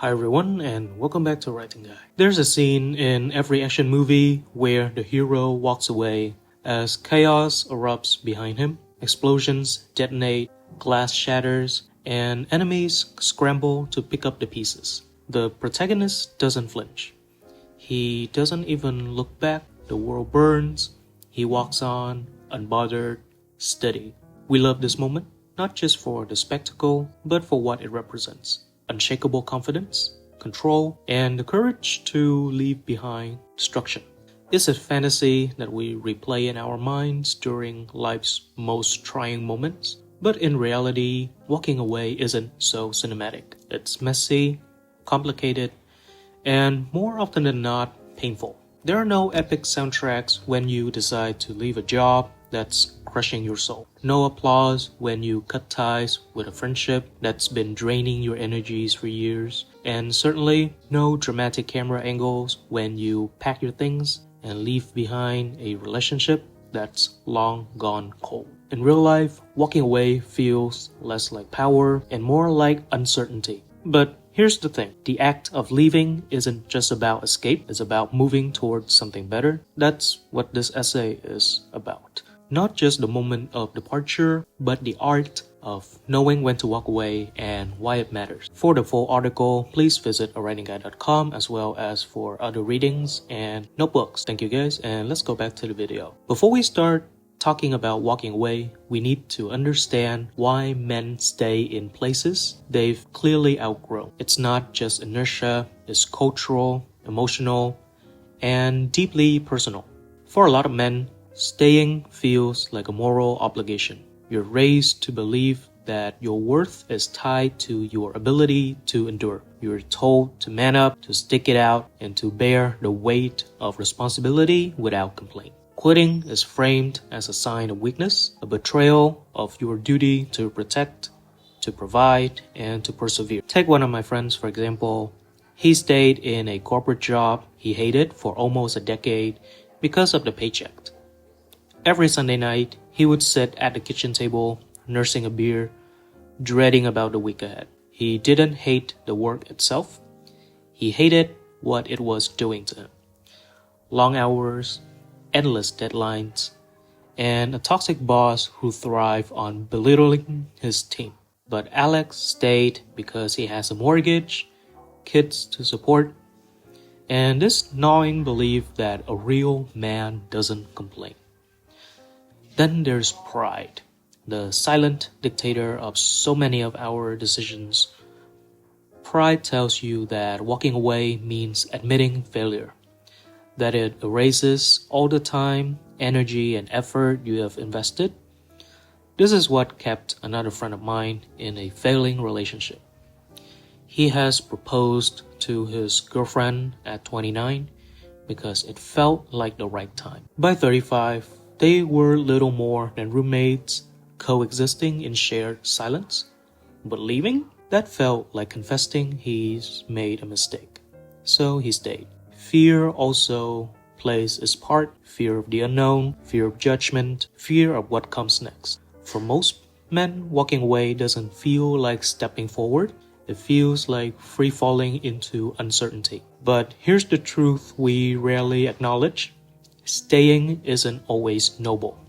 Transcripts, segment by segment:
Hi everyone and welcome back to Writing Guy. There's a scene in every action movie where the hero walks away as chaos erupts behind him. Explosions detonate, glass shatters, and enemies scramble to pick up the pieces. The protagonist doesn't flinch. He doesn't even look back. The world burns. He walks on, unbothered, steady. We love this moment, not just for the spectacle, but for what it represents. Unshakable confidence, control, and the courage to leave behind destruction. It's a fantasy that we replay in our minds during life's most trying moments. But in reality, walking away isn't so cinematic. It's messy, complicated, and more often than not, painful. There are no epic soundtracks when you decide to leave a job that's crushing your soul. No applause when you cut ties with a friendship that's been draining your energies for years. And certainly no dramatic camera angles when you pack your things and leave behind a relationship that's long gone cold. In real life, walking away feels less like power and more like uncertainty. But here's the thing, the act of leaving isn't just about escape, it's about moving towards something better. That's what this essay is about. Not just the moment of departure, but the art of knowing when to walk away and why it matters. For the full article, please visit awritingguy.com as well as for other readings and notebooks. Thank you guys, and let's go back to the video. Before we start talking about walking away, we need to understand why men stay in places they've clearly outgrown. It's not just inertia, it's cultural, emotional, and deeply personal. For a lot of men, staying feels like a moral obligation. You're raised to believe that your worth is tied to your ability to endure. You're told to man up, to stick it out, and to bear the weight of responsibility without complaint. Quitting is framed as a sign of weakness, a betrayal of your duty to protect, to provide, and to persevere. Take one of my friends, for example. He stayed in a corporate job he hated for almost a decade because of the paycheck. Every Sunday night, he would sit at the kitchen table, nursing a beer, dreading about the week ahead. He didn't hate the work itself. He hated what it was doing to him. Long hours, endless deadlines, and a toxic boss who thrived on belittling his team. But Alex stayed because he has a mortgage, kids to support, and this gnawing belief that a real man doesn't complain. Then there's pride, the silent dictator of so many of our decisions. Pride tells you that walking away means admitting failure, that it erases all the time, energy, and effort you have invested. This is what kept another friend of mine in a failing relationship. He has proposed to his girlfriend at 29 because it felt like the right time. By 35, they were little more than roommates, coexisting in shared silence. But leaving? That felt like confessing he's made a mistake. So he stayed. Fear also plays its part. Fear of the unknown, fear of judgment, fear of what comes next. For most men, walking away doesn't feel like stepping forward. It feels like free falling into uncertainty. But here's the truth we rarely acknowledge. Staying isn't always noble.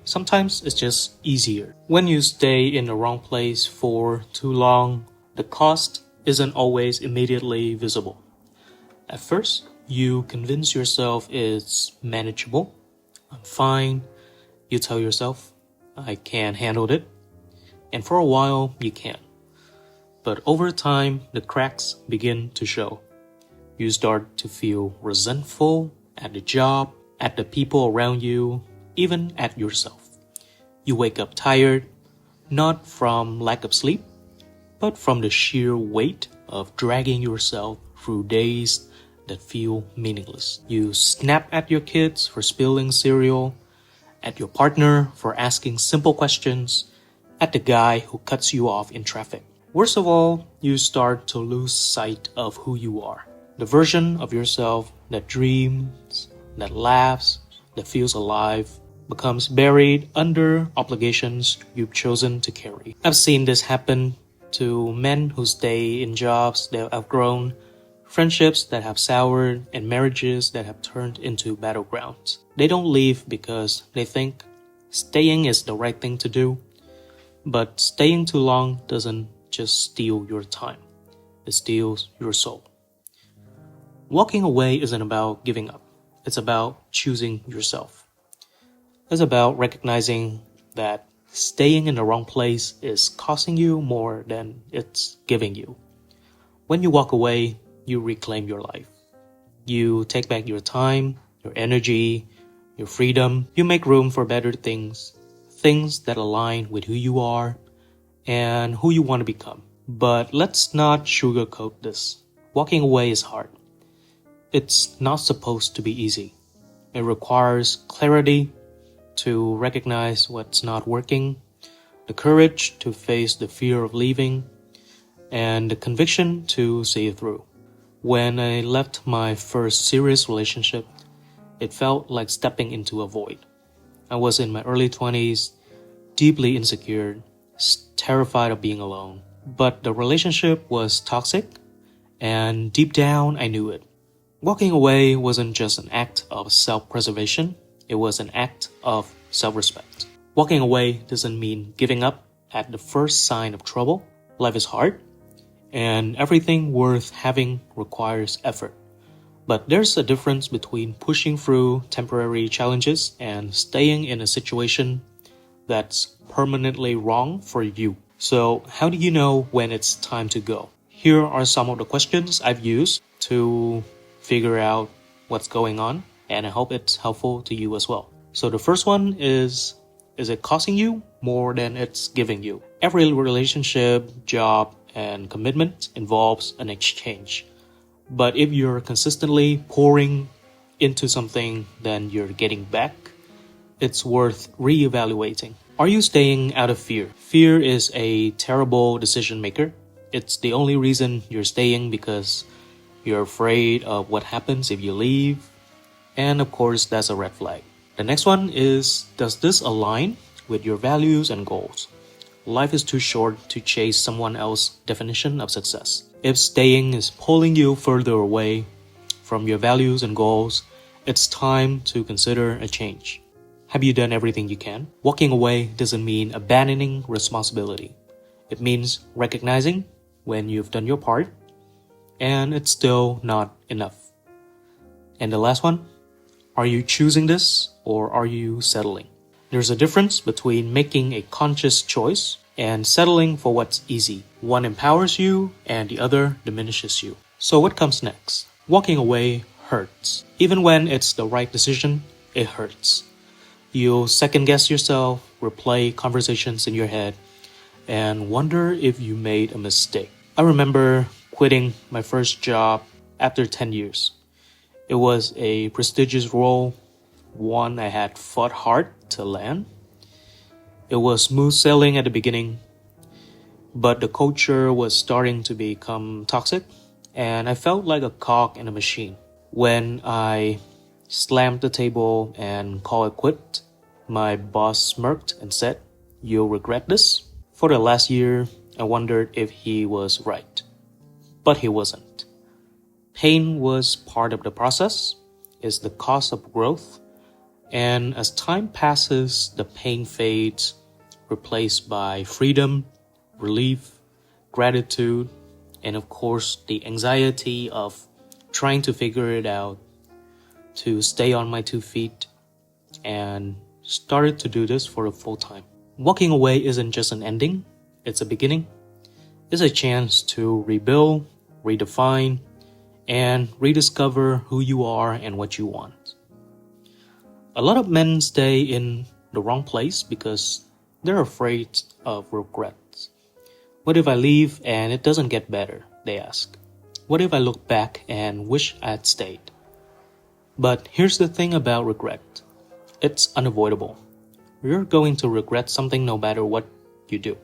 Sometimes it's just easier. When you stay in the wrong place for too long, the cost isn't always immediately visible. At first, you convince yourself it's manageable. I'm fine. You tell yourself, I can handle it. And for a while, you can. But over time, the cracks begin to show. You start to feel resentful at the job, at the people around you, even at yourself. You wake up tired, not from lack of sleep, but from the sheer weight of dragging yourself through days that feel meaningless. You snap at your kids for spilling cereal, at your partner for asking simple questions, at the guy who cuts you off in traffic. Worst of all, you start to lose sight of who you are. The version of yourself that dreams, that laughs, that feels alive, becomes buried under obligations you've chosen to carry. I've seen this happen to men who stay in jobs they've outgrown, friendships that have soured, and marriages that have turned into battlegrounds. They don't leave because they think staying is the right thing to do, but staying too long doesn't just steal your time, it steals your soul. Walking away isn't about giving up, it's about choosing yourself. It's about recognizing that staying in the wrong place is costing you more than it's giving you. When you walk away, you reclaim your life. You take back your time, your energy, your freedom. You make room for better things, things that align with who you are and who you want to become. But let's not sugarcoat this. Walking away is hard. It's not supposed to be easy. It requires clarity to recognize what's not working, the courage to face the fear of leaving, and the conviction to see it through. When I left my first serious relationship, it felt like stepping into a void. I was in my early 20s, deeply insecure, terrified of being alone. But the relationship was toxic, and deep down I knew it. Walking away wasn't just an act of self-preservation, it was an act of self-respect. Walking away doesn't mean giving up at the first sign of trouble. Life is hard, and everything worth having requires effort. But there's a difference between pushing through temporary challenges and staying in a situation that's permanently wrong for you. So, how do you know when it's time to go? Here are some of the questions I've used to figure out what's going on, and I hope it's helpful to you as well. So the first one is it costing you more than it's giving you? Every relationship, job, and commitment involves an exchange. But if you're consistently pouring into something then you're getting back, it's worth reevaluating. Are you staying out of fear? Fear is a terrible decision maker. It's the only reason you're staying because you're afraid of what happens if you leave. And of course, that's a red flag. The next one is, does this align with your values and goals? Life is too short to chase someone else's definition of success. If staying is pulling you further away from your values and goals, it's time to consider a change. Have you done everything you can? Walking away doesn't mean abandoning responsibility. It means recognizing when you've done your part, and it's still not enough. And the last one, are you choosing this or are you settling? There's a difference between making a conscious choice and settling for what's easy. One empowers you and the other diminishes you. So what comes next? Walking away hurts. Even when it's the right decision, it hurts. You'll second guess yourself, replay conversations in your head, and wonder if you made a mistake. I remember quitting my first job after 10 years. It was a prestigious role, one I had fought hard to land. It was smooth sailing at the beginning, but the culture was starting to become toxic, and I felt like a cog in a machine. When I slammed the table and called it quit, my boss smirked and said, "You'll regret this." For the last year, I wondered if he was right. But he wasn't. Pain was part of the process, it's the cost of growth, and as time passes, the pain fades, replaced by freedom, relief, gratitude, and of course the anxiety of trying to figure it out, to stay on my 2 feet, and started to do this for a full time. Walking away isn't just an ending, it's a beginning. It's a chance to rebuild, redefine, and rediscover who you are and what you want. A lot of men stay in the wrong place because they're afraid of regrets. What if I leave and it doesn't get better? They ask. What if I look back and wish I'd stayed? But here's the thing about regret. It's unavoidable. You're going to regret something no matter what you do.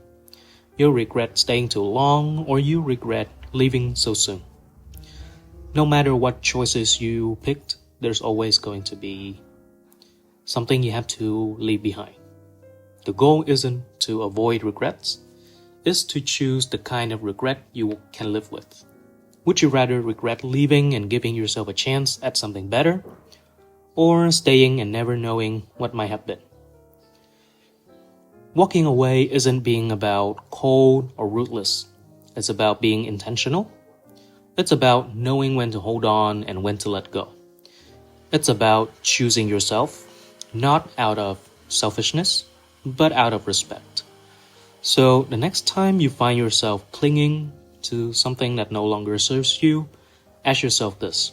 You'll regret staying too long, or you regret leaving so soon. No matter what choices you picked, there's always going to be something you have to leave behind. The goal isn't to avoid regrets, is to choose the kind of regret you can live with. Would you rather regret leaving and giving yourself a chance at something better, or staying and never knowing what might have been? Walking away isn't being about cold or ruthless. It's about being intentional. It's about knowing when to hold on and when to let go. It's about choosing yourself, not out of selfishness, but out of respect. So the next time you find yourself clinging to something that no longer serves you, ask yourself this: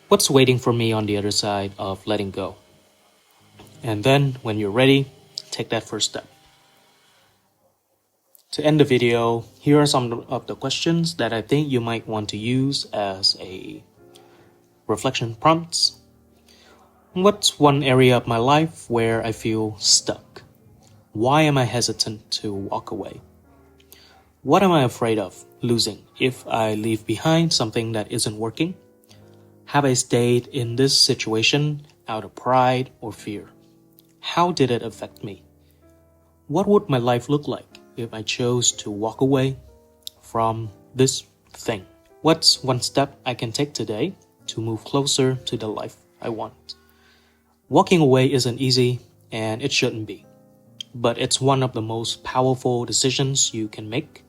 what's waiting for me on the other side of letting go? And then, when you're ready, take that first step. To end the video, here are some of the questions that I think you might want to use as a reflection prompts. What's one area of my life where I feel stuck? Why am I hesitant to walk away? What am I afraid of losing if I leave behind something that isn't working? Have I stayed in this situation out of pride or fear? How did it affect me? What would my life look like if I chose to walk away from this thing? What's one step I can take today to move closer to the life I want? Walking away isn't easy, and it shouldn't be. But it's one of the most powerful decisions you can make,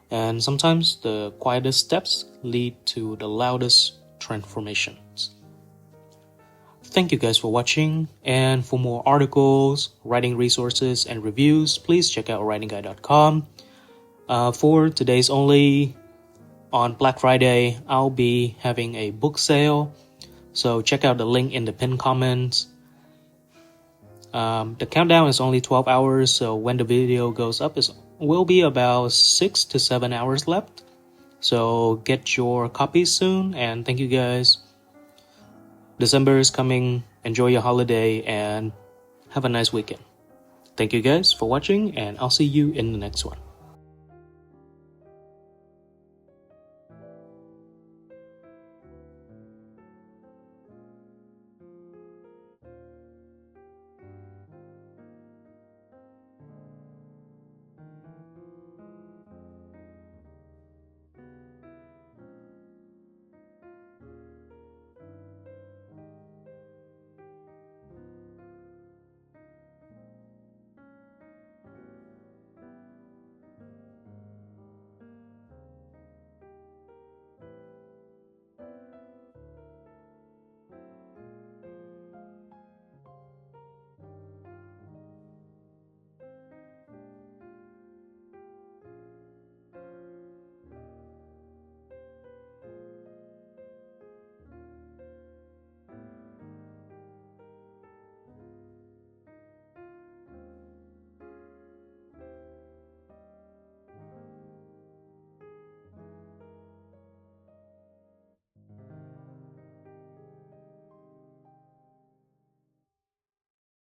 and sometimes the quietest steps lead to the loudest transformations. Thank you guys for watching, and for more articles, writing resources, and reviews, please check out awritingguy.com. For today's only, on Black Friday, I'll be having a book sale, so check out the link in the pinned comments. The countdown is only 12 hours, so when the video goes up, it will be about 6 to 7 hours left. So get your copies soon, and thank you guys. December is coming. Enjoy your holiday and have a nice weekend. Thank you guys for watching, and I'll see you in the next one.